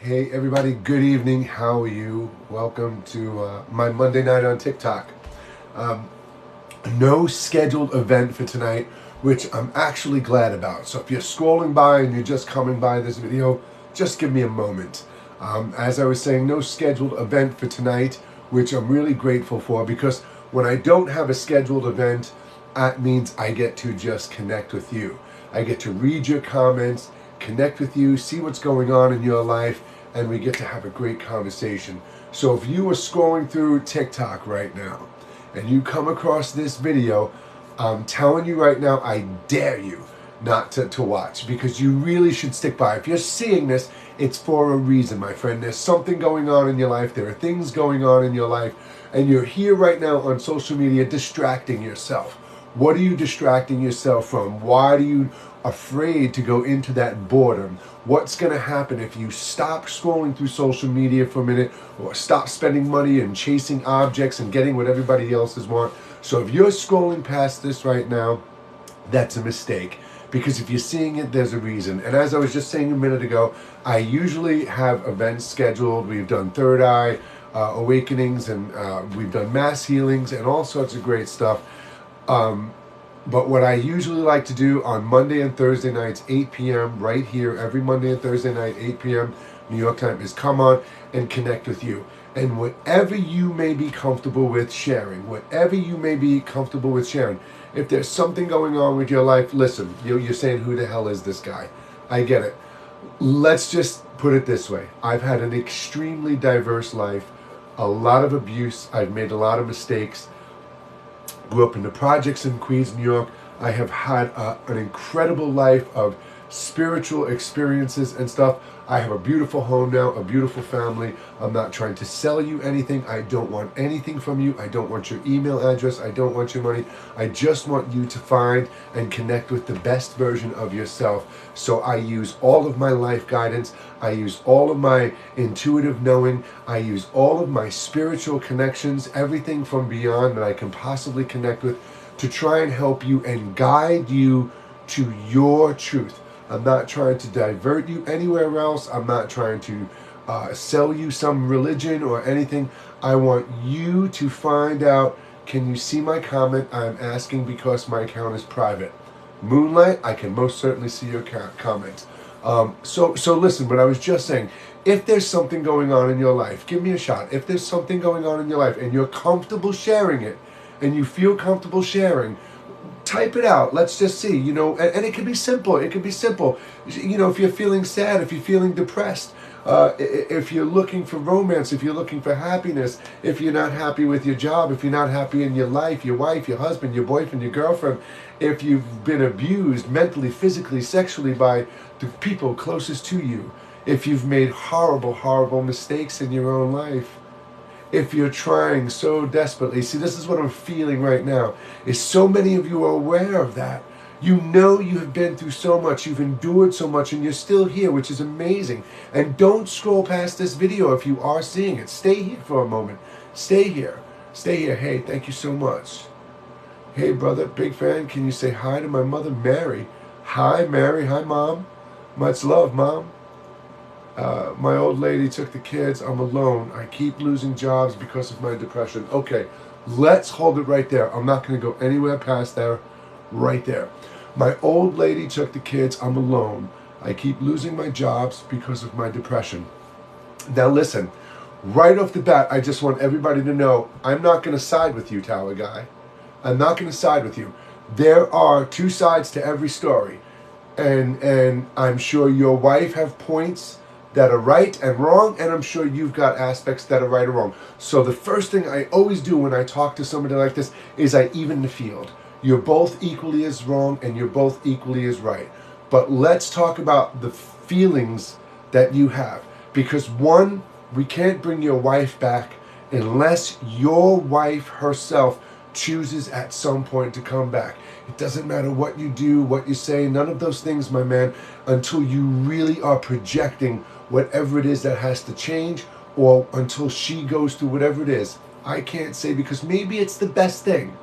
Hey everybody, good evening. How are you? Welcome to my Monday night on TikTok. Um, no scheduled event for tonight, which I'm actually glad about. So if you're scrolling by and you're just coming by this video, just give me a moment. As I was saying, no scheduled event for tonight, which I'm really grateful for, because when I don't have a scheduled event, that means I get to just connect with you. I get to read your comments, connect with you, see what's going on in your life, and we get to have a great conversation. So if you are scrolling through TikTok right now and you come across this video, I'm telling you right now, I dare you not to watch, because you really should stick by. If you're seeing this, it's for a reason, my friend. There's something going on in your life. There are things going on in your life, and you're here right now on social media distracting yourself. What are you distracting yourself from? Why are you afraid to go into that boredom? What's going to happen if you stop scrolling through social media for a minute, or stop spending money and chasing objects and getting what everybody else's want? So if you're scrolling past this right now, that's a mistake, because if you're seeing it, there's a reason. And as I was just saying a minute ago, I usually have events scheduled. We've done Third Eye Awakenings, and we've done mass healings and all sorts of great stuff. But what I usually like to do on Monday and Thursday nights, 8 p.m. right here, every Monday and Thursday night, 8 p.m. New York time, is come on and connect with you. And whatever you may be comfortable with sharing, if there's something going on with your life, listen, you're saying, who the hell is this guy? I get it. Let's just put it this way. I've had an extremely diverse life, a lot of abuse. I've made a lot of mistakes. Grew up in the projects in Queens, New York. I have had an incredible life of spiritual experiences and stuff. I have a beautiful home now, a beautiful family. I'm not trying to sell you anything. I don't want anything from you. I don't want your email address. I don't want your money. I just want you to find and connect with the best version of yourself. So I use all of my life guidance. I use all of my intuitive knowing. I use all of my spiritual connections, everything from beyond that I can possibly connect with, to try and help you and guide you to your truth. I'm not trying to divert you anywhere else. I'm not trying to sell you some religion or anything. I want you to find out, can you see my comment? I'm asking because my account is private. Moonlight, I can most certainly see your comment. So listen, what I was just saying, if there's something going on in your life, give me a shot. If there's something going on in your life and you're comfortable sharing it, and you feel comfortable sharing, type it out. Let's just see, and it can be simple. It can be simple. If you're feeling sad, if you're feeling depressed, if you're looking for romance, if you're looking for happiness, if you're not happy with your job, if you're not happy in your life, your wife, your husband, your boyfriend, your girlfriend, if you've been abused mentally, physically, sexually by the people closest to you, if you've made horrible, horrible mistakes in your own life, if you're trying so desperately. See, this is what I'm feeling right now, is so many of you are aware of that. You know you have been through so much, you've endured so much, and you're still here, which is amazing. And don't scroll past this video if you are seeing it. Stay here for a moment. Stay here. Stay here. Hey, thank you so much. Hey, brother, big fan. Can you say hi to my mother, Mary? Hi, Mary. Hi, Mom. Much love, Mom. My old lady took the kids. I'm alone. I keep losing jobs because of my depression. Okay, let's hold it right there. I'm not going to go anywhere past there. Right there. My old lady took the kids. I'm alone. I keep losing my jobs because of my depression. Now listen, right off the bat, I just want everybody to know, I'm not going to side with you, Tower Guy. I'm not going to side with you. There are two sides to every story. And I'm sure your wife have points that are right and wrong, and I'm sure you've got aspects that are right or wrong. So the first thing I always do when I talk to somebody like this is I even the field. You're both equally as wrong and you're both equally as right. But let's talk about the feelings that you have. Because one, we can't bring your wife back unless your wife herself chooses at some point to come back. It doesn't matter what you do, what you say, none of those things, my man, until you really are projecting whatever it is that has to change, or until she goes through whatever it is. I can't say, because maybe it's the best thing.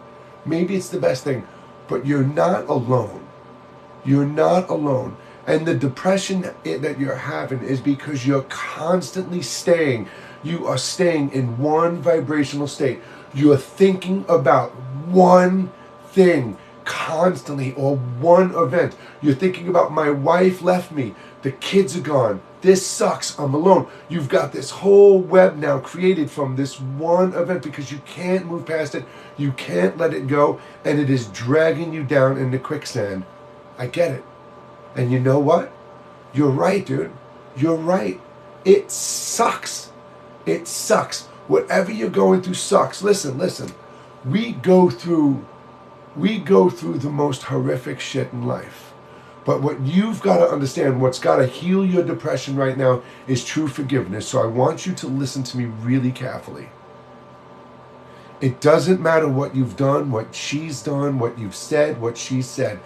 Maybe it's the best thing, but you're not alone. You're not alone. And the depression that you're having is because you're constantly you are staying in one vibrational state. You're thinking about one thing constantly, or one event. You're thinking about, my wife left me, the kids are gone, this sucks, I'm alone. You've got this whole web now created from this one event because you can't move past it, you can't let it go, and it is dragging you down into quicksand. I get it. And you know what? You're right, dude. You're right. It sucks. It sucks. Whatever you're going through sucks. Listen. We go through the most horrific shit in life. But what you've got to understand, what's got to heal your depression right now, is true forgiveness. So I want you to listen to me really carefully. It doesn't matter what you've done, what she's done, what you've said, what she said.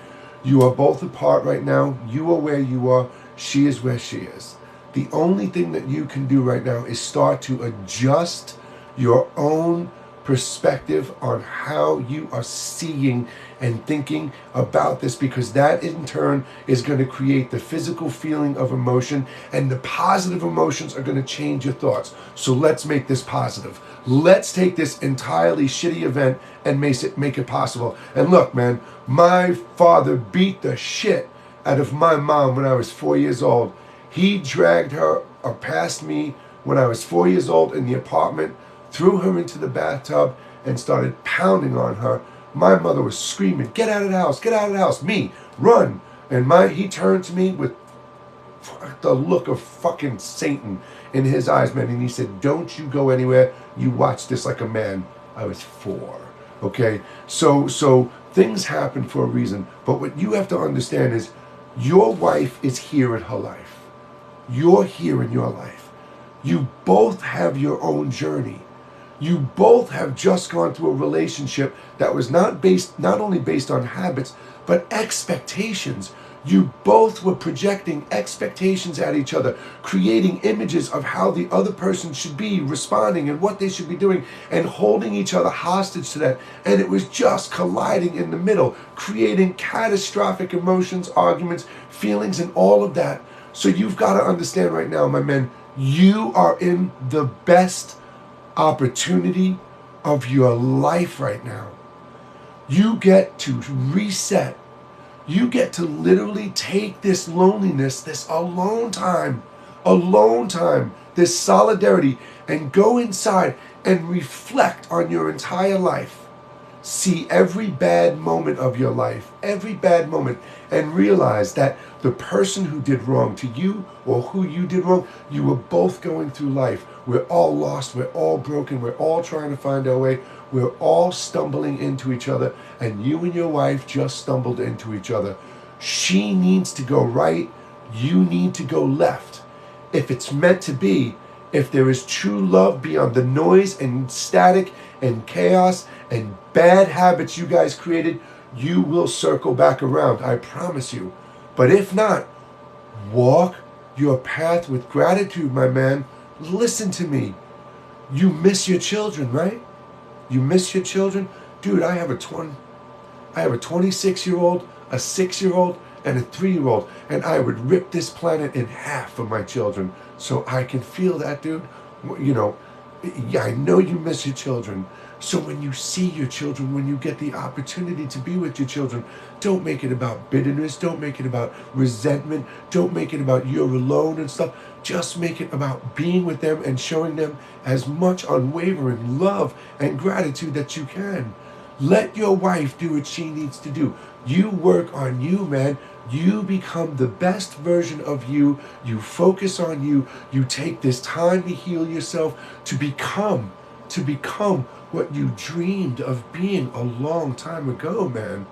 You are both apart right now. You are where you are. She is where she is. The only thing that you can do right now is start to adjust your own perspective on how you are seeing and thinking about this, because that in turn is going to create the physical feeling of emotion, and the positive emotions are going to change your thoughts. So let's make this positive. Let's take this entirely shitty event and make it possible. And look, man, my father beat the shit out of my mom when I was 4 years old. He dragged her past me when I was 4 years old in the apartment, threw her into the bathtub, and started pounding on her. My mother was screaming, "Get out of the house, get out of the house." Me, run. And he turned to me with the look of fucking Satan in his eyes, man. And he said, "Don't you go anywhere. You watch this like a man." I was 4. Okay? So things happen for a reason. But what you have to understand is, your wife is here in her life. You're here in your life. You both have your own journey. You both have just gone through a relationship that was not only based on habits, but expectations. You both were projecting expectations at each other, creating images of how the other person should be responding and what they should be doing, and holding each other hostage to that. And it was just colliding in the middle, creating catastrophic emotions, arguments, feelings, and all of that. So you've got to understand right now, my men, you are in the best opportunity of your life right now. You get to reset. You get to literally take this loneliness, this alone time, this solidarity, and go inside and reflect on your entire life. See every bad moment of your life, every bad moment, and realize that the person who did wrong to you, or who you did wrong, you were both going through life. We're all lost, we're all broken, we're all trying to find our way, we're all stumbling into each other, and you and your wife just stumbled into each other. She needs to go right, you need to go left. If it's meant to be, if there is true love beyond the noise and static and chaos and bad habits you guys created, you will circle back around, I promise you. But if not, walk your path with gratitude, my man. Listen to me. You miss your children, right? You miss your children? Dude, I have a 26-year-old, a 6-year-old, and a 3-year-old, and I would rip this planet in half for my children. So I can feel that, dude. You know, yeah, I know you miss your children. So when you see your children, when you get the opportunity to be with your children, don't make it about bitterness. Don't make it about resentment. Don't make it about you're alone and stuff. Just make it about being with them and showing them as much unwavering love and gratitude that you can. Let your wife do what she needs to do. You work on you, man. You become the best version of you. You focus on you. You take this time to heal yourself, to become what you dreamed of being a long time ago, man.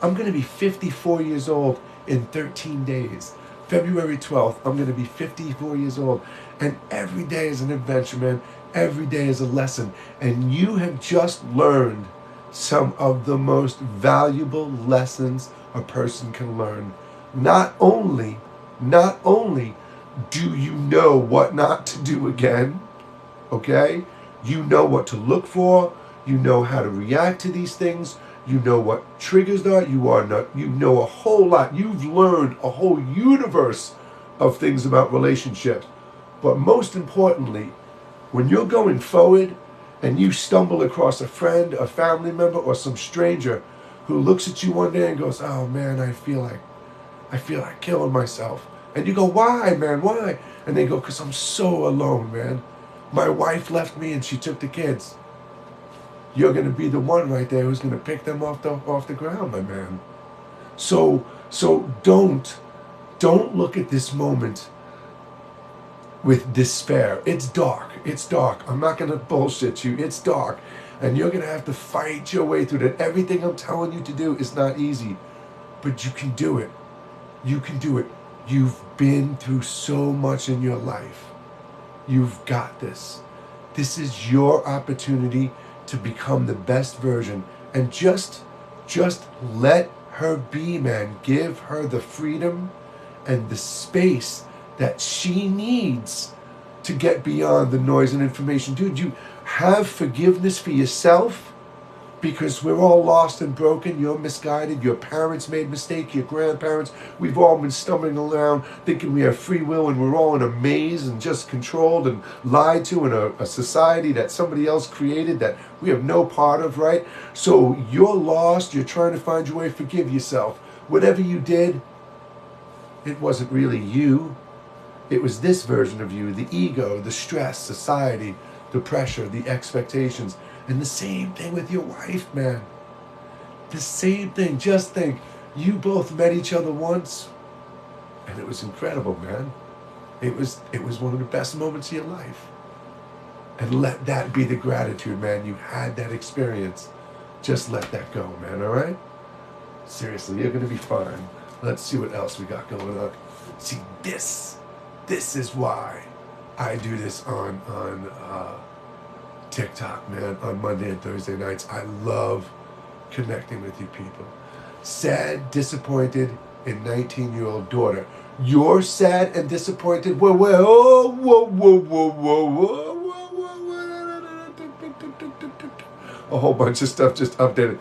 I'm going to be 54 years old in 13 days. February 12th, I'm going to be 54 years old. And every day is an adventure, man. Every day is a lesson. And you have just learned some of the most valuable lessons a person can learn. Not only do you know what not to do again, okay? You know what to look for. You know how to react to these things. You know what triggers are. You know a whole lot. You've learned a whole universe of things about relationships. But most importantly, when you're going forward and you stumble across a friend, a family member, or some stranger who looks at you one day and goes, "Oh man, I feel like killing myself." And you go, "Why, man? Why?" And they go, "'Cause I'm so alone, man. My wife left me and she took the kids." You're going to be the one right there who's going to pick them off the ground, my man. So don't look at this moment with despair. It's dark. It's dark. I'm not going to bullshit you. It's dark. And you're going to have to fight your way through that. Everything I'm telling you to do is not easy, but you can do it. You can do it. You've been through so much in your life. You've got this. This is your opportunity to become the best version. And just let her be, man. Give her the freedom and the space that she needs to get beyond the noise and information. Dude, you have forgiveness for yourself, because we're all lost and broken. You're misguided. Your parents made mistakes. Your grandparents. We've all been stumbling around thinking we have free will, and we're all in a maze and just controlled and lied to in a society that somebody else created that we have no part of, right? So you're lost. You're trying to find your way. Forgive yourself. Whatever you did, it wasn't really you. It was this version of you, the ego, the stress, society, the pressure, the expectations. And the same thing with your wife, man. The same thing. Just think, you both met each other once, and it was incredible, man. It was one of the best moments of your life. And let that be the gratitude, man. You had that experience. Just let that go, man, all right? Seriously, you're going to be fine. Let's see what else we got going on. See, this is why I do this on TikTok, man, on Monday and Thursday nights. I love connecting with you people. Sad, disappointed, and 19-year-old daughter. You're sad and disappointed. Whoa, a whole bunch of stuff just updated.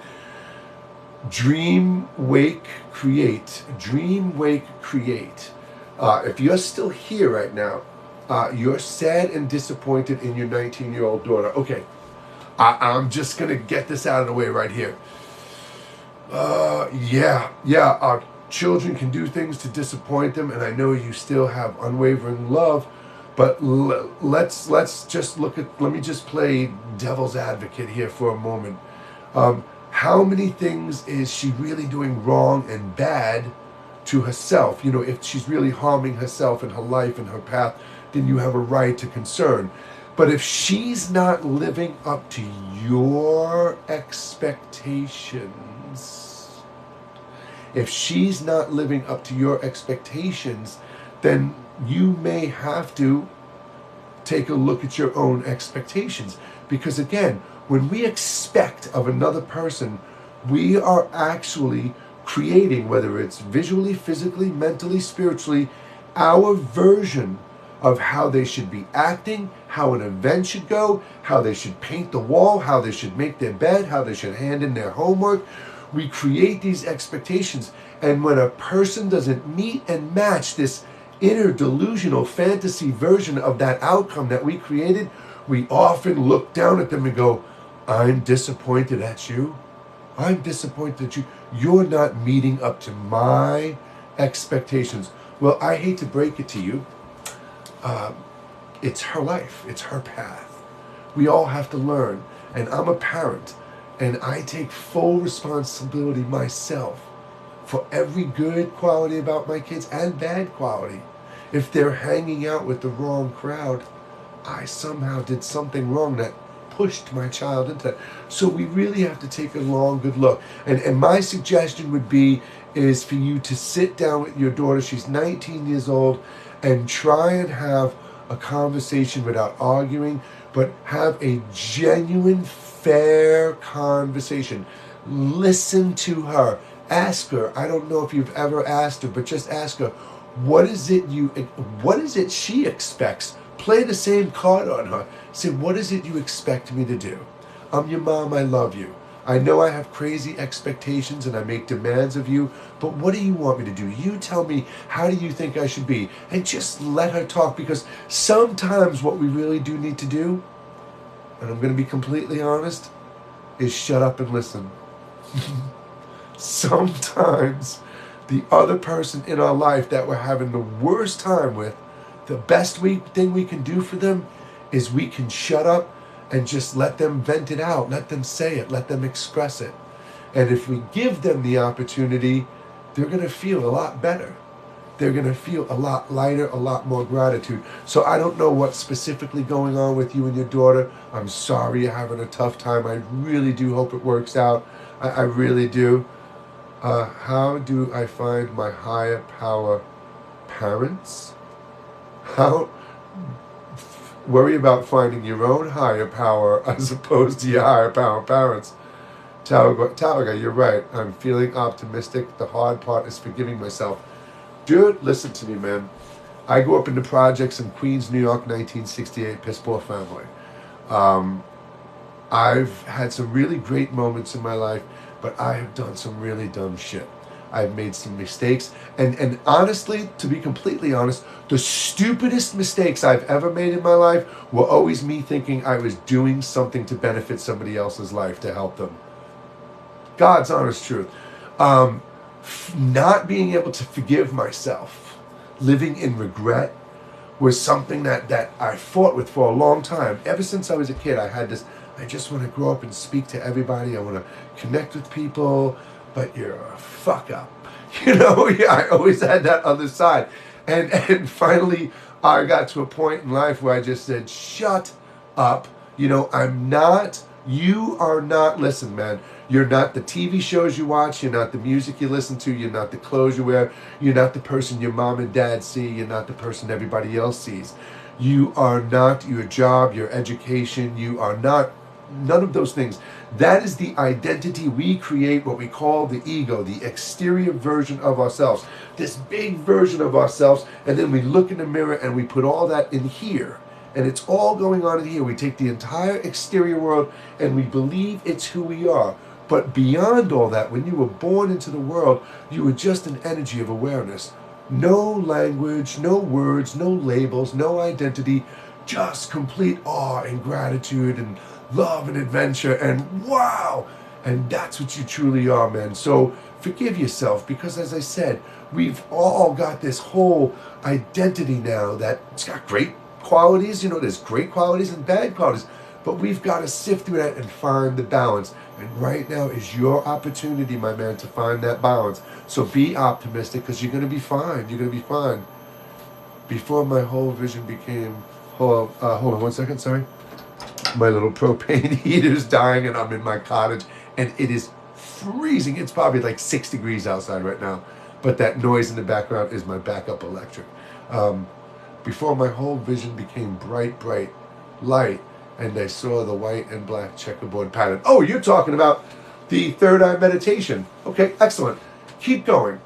Dream, wake, create. Dream, wake, create. If you're still here right now, you're sad and disappointed in your 19-year-old daughter. Okay, I'm just going to get this out of the way right here. Children can do things to disappoint them, and I know you still have unwavering love, but let's just let me just play devil's advocate here for a moment. How many things is she really doing wrong and bad to herself? You know, if she's really harming herself and her life and her path, then you have a right to concern. But if she's not living up to your expectations, then you may have to take a look at your own expectations. Because again, when we expect of another person, we are actually creating, whether it's visually, physically, mentally, spiritually, our version of how they should be acting, how an event should go, how they should paint the wall, how they should make their bed, how they should hand in their homework. We create these expectations, and when a person doesn't meet and match this inner delusional fantasy version of that outcome that we created, we often look down at them and go, "I'm disappointed at you. I'm disappointed at you. You're not meeting up to my expectations." Well, I hate to break it to you. It's her life. It's her path. We all have to learn. And I'm a parent, and I take full responsibility myself for every good quality about my kids and bad quality. If they're hanging out with the wrong crowd, I somehow did something wrong that pushed my child into that. So we really have to take a long, good look. And my suggestion would be is for you to sit down with your daughter. She's 19 years old, and try and have a conversation without arguing, but have a genuine, fair conversation. Listen to her. Ask her. I don't know if you've ever asked her, but just ask her, what is it she expects? Play the same card on her. Say, what is it you expect me to do? I'm your mom, I love you. I know I have crazy expectations and I make demands of you, but what do you want me to do? You tell me, how do you think I should be? And just let her talk, because sometimes what we really do need to do, and I'm going to be completely honest, is shut up and listen. Sometimes the other person in our life that we're having the worst time with, the best thing we can do for them is we can shut up and just let them vent it out, let them say it, let them express it. And if we give them the opportunity, they're going to feel a lot better. They're going to feel a lot lighter, a lot more gratitude. So I don't know what's specifically going on with you and your daughter. I'm sorry you're having a tough time. I really do hope it works out. I really do. How do I find my higher power parents? How worry about finding your own higher power as opposed to your higher power parents. Talaga, you're right. I'm feeling optimistic. The hard part is forgiving myself. Dude, listen to me, man. I grew up in the projects in Queens, New York, 1968, piss poor family. I've had some really great moments in my life, but I have done some really dumb shit. I've made some mistakes. And honestly, to be completely honest, the stupidest mistakes I've ever made in my life were always me thinking I was doing something to benefit somebody else's life, to help them. God's honest truth. Not being able to forgive myself, living in regret, was something that I fought with for a long time. Ever since I was a kid, I had this, I just want to grow up and speak to everybody. I want to connect with people, but you're a fuck up. Yeah, I always had that other side. And finally, I got to a point in life where I just said, shut up. You are not, listen, man, you're not the TV shows you watch, you're not the music you listen to, you're not the clothes you wear, you're not the person your mom and dad see, you're not the person everybody else sees. You are not your job, your education, you are not none of those things. That is the identity we create, what we call the ego, the exterior version of ourselves, this big version of ourselves, and then we look in the mirror and we put all that in here. And it's all going on in here. We take the entire exterior world and we believe it's who we are. But beyond all that, when you were born into the world, you were just an energy of awareness. No language, no words, no labels, no identity, just complete awe and gratitude and love and adventure and wow. And that's what you truly are, man. So forgive yourself, because as I said, we've all got this whole identity now that it's got great qualities. There's great qualities and bad qualities, but we've got to sift through that and find the balance. And right now is your opportunity, my man, to find that balance. So be optimistic, because you're going to be fine. You're going to be fine. Before my whole vision became... Hold on 1 second, sorry. My little propane heater's dying and I'm in my cottage and it is freezing. It's probably like 6 degrees outside right now, but that noise in the background is my backup electric. Before my whole vision became bright light, and I saw the white and black checkerboard pattern. Oh, you're talking about the third eye meditation. Okay, excellent. Keep going.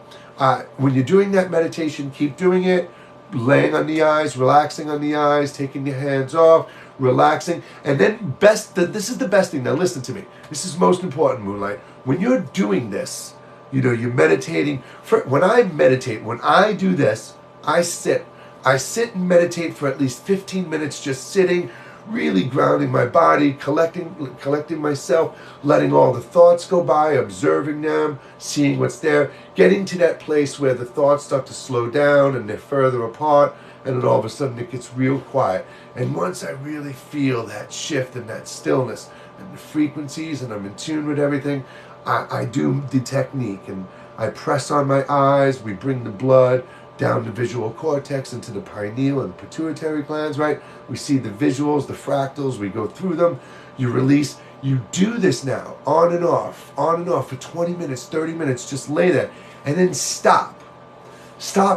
When you're doing that meditation, keep doing it. Laying on the eyes, relaxing on the eyes, taking your hands off, relaxing. And then this is the best thing. Now listen to me. This is most important, Moonlight. When you're doing this, you're meditating. When I meditate, when I do this, I sit and meditate for at least 15 minutes, just sitting, really grounding my body, collecting myself, letting all the thoughts go by, observing them, seeing what's there, getting to that place where the thoughts start to slow down and they're further apart, and then all of a sudden it gets real quiet. And once I really feel that shift and that stillness and the frequencies, and I'm in tune with everything, I do the technique, and I press on my eyes, we bring the blood down the visual cortex into the pineal and pituitary glands, right? We see the visuals, the fractals, we go through them, you release. You do this now, on and off for 20 minutes, 30 minutes, just lay there, and then stop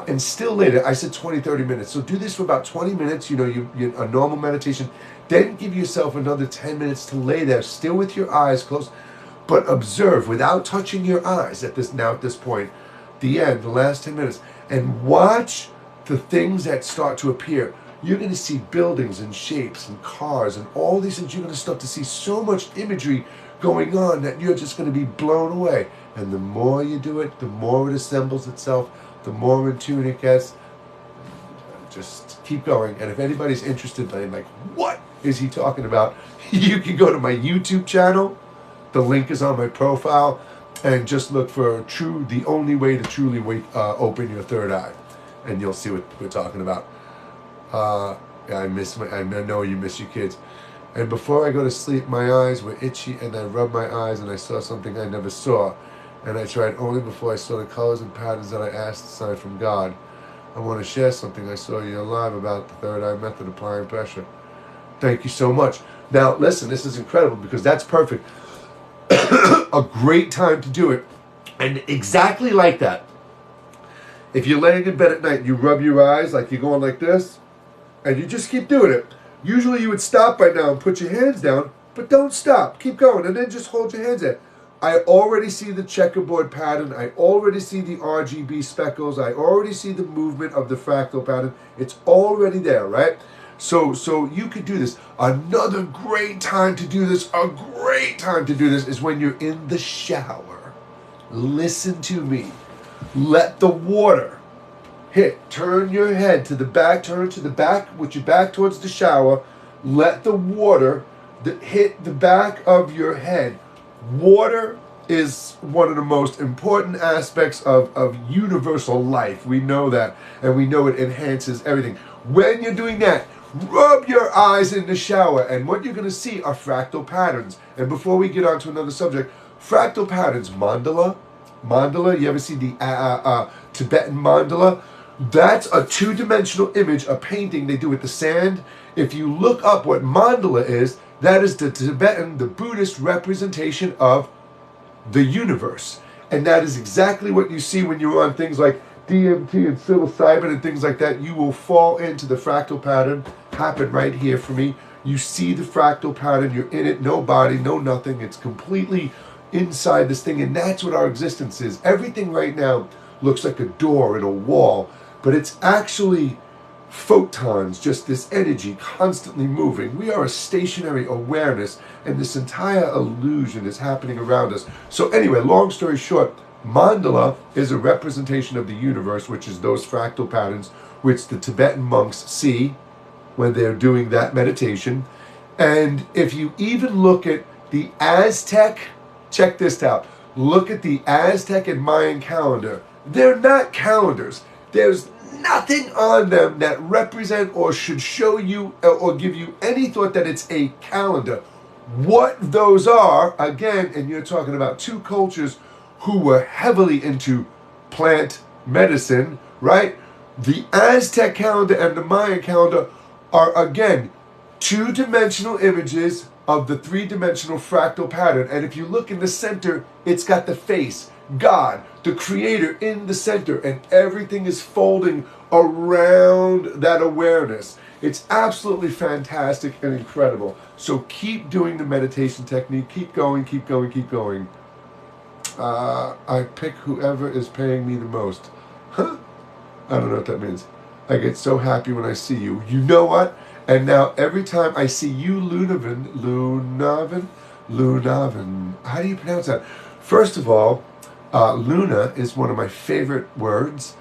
and still lay there. I said 20, 30 minutes. So do this for about 20 minutes, you a normal meditation, then give yourself another 10 minutes to lay there, still with your eyes closed, but observe without touching your eyes at this point, the end, the last 10 minutes, and watch the things that start to appear. You're going to see buildings and shapes and cars and all these things. You're going to start to see so much imagery going on that you're just going to be blown away. And the more you do it, the more it assembles itself, the more in tune it gets. Just keep going. And if anybody's interested in like, what is he talking about? You can go to my YouTube channel. The link is on my profile. And just look for the only way to truly open your third eye. And you'll see what we're talking about. I know you miss your kids. And before I go to sleep, my eyes were itchy, and I rubbed my eyes, and I saw something I never saw. And I tried only before I saw the colors and patterns that I asked a sign from God. I want to share something I saw you live about the third eye method, applying pressure. Thank you so much. Now, listen, this is incredible because that's perfect. A great time to do it. And exactly like that. If you're laying in bed at night, you rub your eyes like you're going like this, and you just keep doing it. Usually you would stop by now and put your hands down, but don't stop. Keep going, and then just hold your hands there. I already see the checkerboard pattern. I already see the RGB speckles. I already see the movement of the fractal pattern. It's already there, right? So you could do this. Another great time to do this, is when you're in the shower. Listen to me. Let the water hit. Turn your head to the back. Turn to the back with your back towards the shower. Let the water hit the back of your head. Water is one of the most important aspects of universal life. We know that, and we know it enhances everything. When you're doing that, rub your eyes in the shower, and what you're going to see are fractal patterns. And before we get on to another subject, fractal patterns, mandala, you ever see the Tibetan mandala? That's a two-dimensional image, a painting they do with the sand. If you look up what mandala is, that is the Tibetan, the Buddhist representation of the universe. And that is exactly what you see when you're on things like DMT and psilocybin and things like that. You will fall into the fractal pattern. Happened right here for me. You see the fractal pattern. You're in it. No body, no nothing. It's completely inside this thing. And that's what our existence is. Everything right now looks like a door and a wall. But it's actually photons, just this energy constantly moving. We are a stationary awareness, and this entire illusion is happening around us. So anyway, long story short, mandala is a representation of the universe, which is those fractal patterns which the Tibetan monks see when they're doing that meditation. And if you even look at the Aztec, check this out, look at the Aztec and Mayan calendar. They're not calendars. There's nothing on them that represent or should show you or give you any thought that it's a calendar. What those are, again, and you're talking about two cultures who were heavily into plant medicine, right? The Aztec calendar and the Mayan calendar are, again, two-dimensional images of the three-dimensional fractal pattern. And if you look in the center, it's got the face, God, the creator in the center, and everything is folding around that awareness. It's absolutely fantastic and incredible. So keep doing the meditation technique. Keep going, keep going, keep going. I pick whoever is paying me the most. Huh? I don't know what that means. I get so happy when I see you. You know what? And now every time I see you, Lunavin, how do you pronounce that? First of all, Luna is one of my favorite words.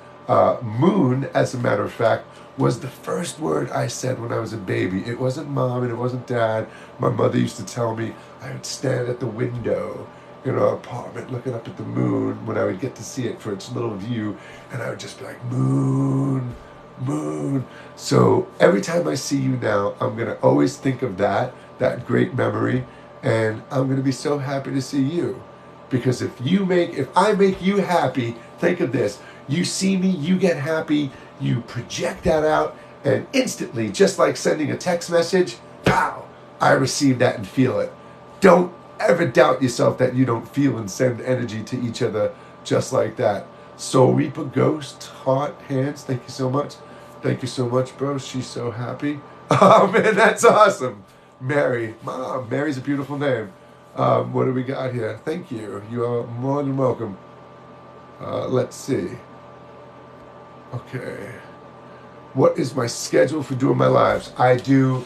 Moon, as a matter of fact, was the first word I said when I was a baby. It wasn't mom and it wasn't dad. My mother used to tell me I would stand at the window in our apartment looking up at the moon when I would get to see it for its little view, and I would just be like, moon, moon. So every time I see you now, I'm going to always think of that great memory, and I'm going to be so happy to see you. Because if I make you happy, think of this. You see me, you get happy, you project that out, and instantly, just like sending a text message, pow, I receive that and feel it. Don't ever doubt yourself that you don't feel and send energy to each other just like that. Soul Reaper, Ghost, Heart, Hands, thank you so much. Thank you so much, bro. She's so happy. Oh, man, that's awesome. Mary. Mom, Mary's a beautiful name. What do we got here? Thank you. You are more than welcome. Let's see. Okay. What is my schedule for doing my lives? I do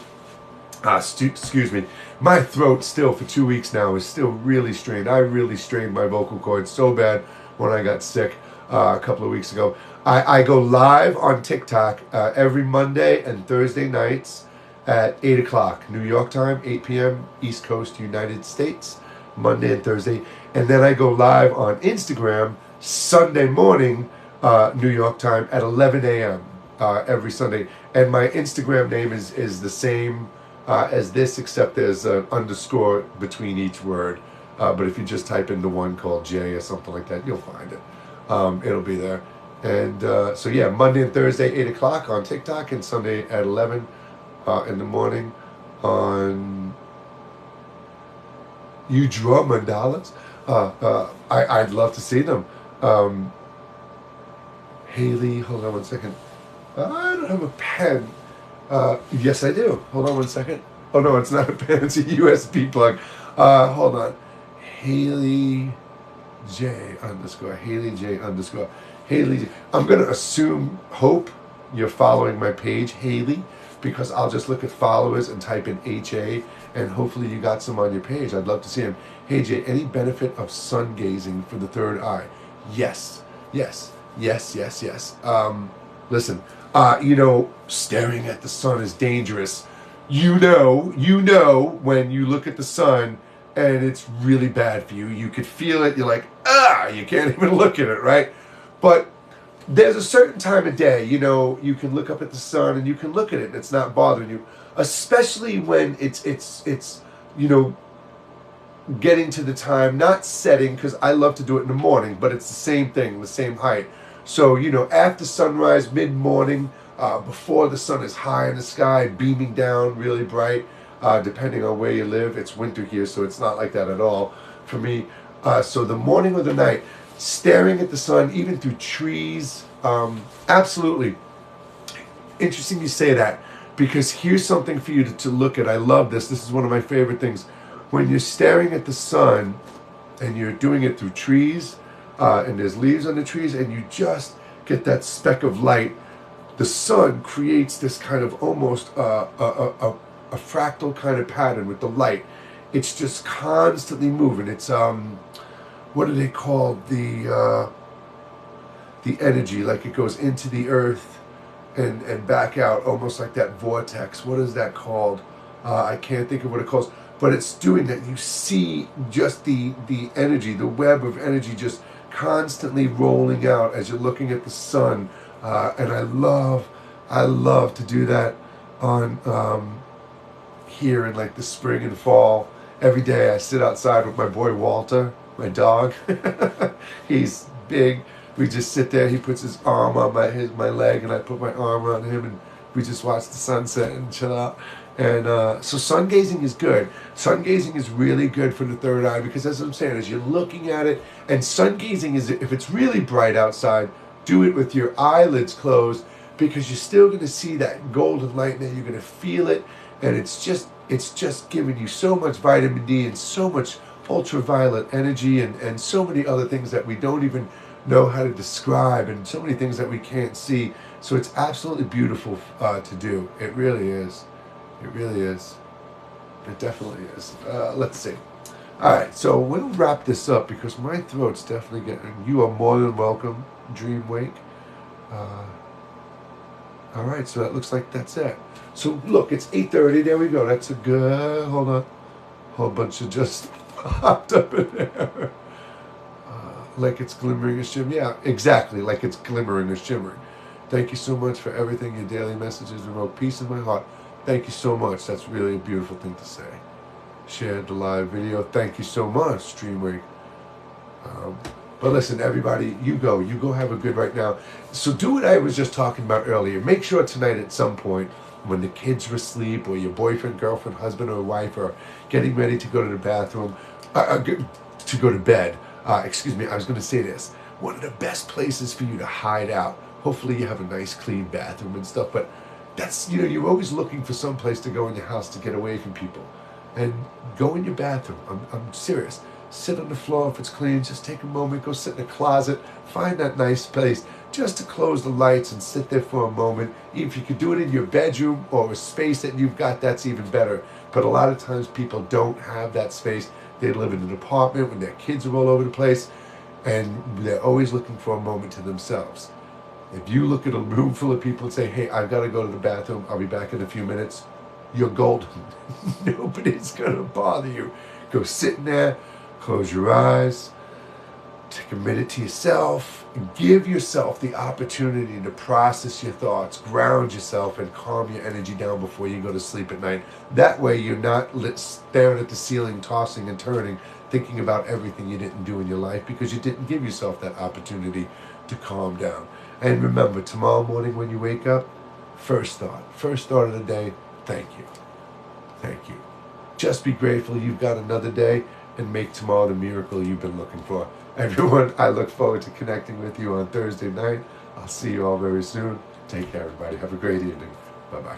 excuse me, my throat still for 2 weeks now is still really strained. I really strained my vocal cords so bad when I got sick a couple of weeks ago. I go live on TikTok every Monday and Thursday nights at 8 o'clock New York time, 8 p.m. East Coast, United States, Monday and Thursday. And then I go live on Instagram Sunday morning, New York time at 11 a.m. Every Sunday. And my Instagram name is the same as this, except there's an underscore between each word. But if you just type in the one called Jay or something like that, you'll find it. It'll be there. And so yeah, Monday and Thursday, 8 o'clock on TikTok, and Sunday at 11 in the morning on You Draw Mandalas. I'd love to see them. Haley, hold on one second. I don't have a pen. Yes, I do. Hold on one second. Oh, no, it's not a pen. It's a USB plug. Hold on. Haley J underscore. Haley J underscore. Haley J. I'm going to hope you're following my page, Haley, because I'll just look at followers and type in HA, and hopefully you got some on your page. I'd love to see them. Hey, Jay, any benefit of sun gazing for the third eye? Yes. Yes. Yes, yes, yes. Listen, staring at the sun is dangerous. You know when you look at the sun and it's really bad for you. You could feel it. You're like, you can't even look at it, right? But there's a certain time of day, you can look up at the sun and you can look at it and it's not bothering you, especially when it's getting to the time, not setting, because I love to do it in the morning, but it's the same thing, the same height. So, after sunrise, mid-morning, before the sun is high in the sky, beaming down really bright, depending on where you live. It's winter here, so it's not like that at all for me. So the morning or the night, staring at the sun, even through trees, absolutely. Interesting you say that, because here's something for you to look at. I love this. This is one of my favorite things. When you're staring at the sun and you're doing it through trees, and there's leaves on the trees, and you just get that speck of light, the sun creates this kind of almost a fractal kind of pattern with the light. It's just constantly moving. It's what do they call the energy? Like it goes into the earth and back out, almost like that vortex. What is that called? I can't think of what it calls. But it's doing that. You see just the energy, the web of energy just constantly rolling out as you're looking at the sun. And I love to do that on here in like the spring and fall. Every day I sit outside with my boy Walter, my dog. He's big. We just sit there. He puts his arm on my leg, and I put my arm around him, and we just watch the sunset and chill out. And so sun gazing is good. Sun gazing is really good for the third eye, because as I'm saying, as you're looking at it, and sun gazing is, if it's really bright outside, do it with your eyelids closed, because you're still going to see that golden light there. You're going to feel it, and it's just giving you so much vitamin D and so much ultraviolet energy and so many other things that we don't even know how to describe, and so many things that we can't see. So it's absolutely beautiful to do. It really is. It really is. It definitely is. Let's see. All right, so we'll wrap this up because my throat's definitely getting. You are more than welcome, Dream Wake. All right, so that looks like that's it. So look, it's 8:30. There we go. That's a good. Hold on. Whole bunch of just popped up in there. Like it's glimmering or shimmering. Yeah, exactly. Like it's glimmering or shimmering. Thank you so much for everything. Your daily messages evoke peace in my heart. Thank you so much. That's really a beautiful thing to say. Shared the live video. Thank you so much, Dreamwake. But listen, everybody, you go have a good right now. So do what I was just talking about earlier. Make sure tonight at some point, when the kids are asleep, or your boyfriend, girlfriend, husband, or wife are getting ready to go to the bathroom, to go to bed. Excuse me, I was going to say this. One of the best places for you to hide out. Hopefully you have a nice clean bathroom and stuff, but that's, you're always looking for some place to go in your house to get away from people. And go in your bathroom. I'm serious. Sit on the floor if it's clean. Just take a moment. Go sit in a closet. Find that nice place. just to close the lights and sit there for a moment. If you could do it in your bedroom or a space that you've got, that's even better. But a lot of times people don't have that space. They live in an apartment when their kids are all over the place, and they're always looking for a moment to themselves. If you look at a room full of people and say, hey, I've got to go to the bathroom, I'll be back in a few minutes, you're golden. Nobody's going to bother you. Go sit in there, close your eyes, take a minute to yourself, and give yourself the opportunity to process your thoughts, ground yourself, and calm your energy down before you go to sleep at night. That way you're not staring at the ceiling, tossing and turning, thinking about everything you didn't do in your life because you didn't give yourself that opportunity to calm down. And remember, tomorrow morning when you wake up, first thought of the day, thank you. Thank you. Just be grateful you've got another day and make tomorrow the miracle you've been looking for. Everyone, I look forward to connecting with you on Thursday night. I'll see you all very soon. Take care, everybody. Have a great evening. Bye-bye.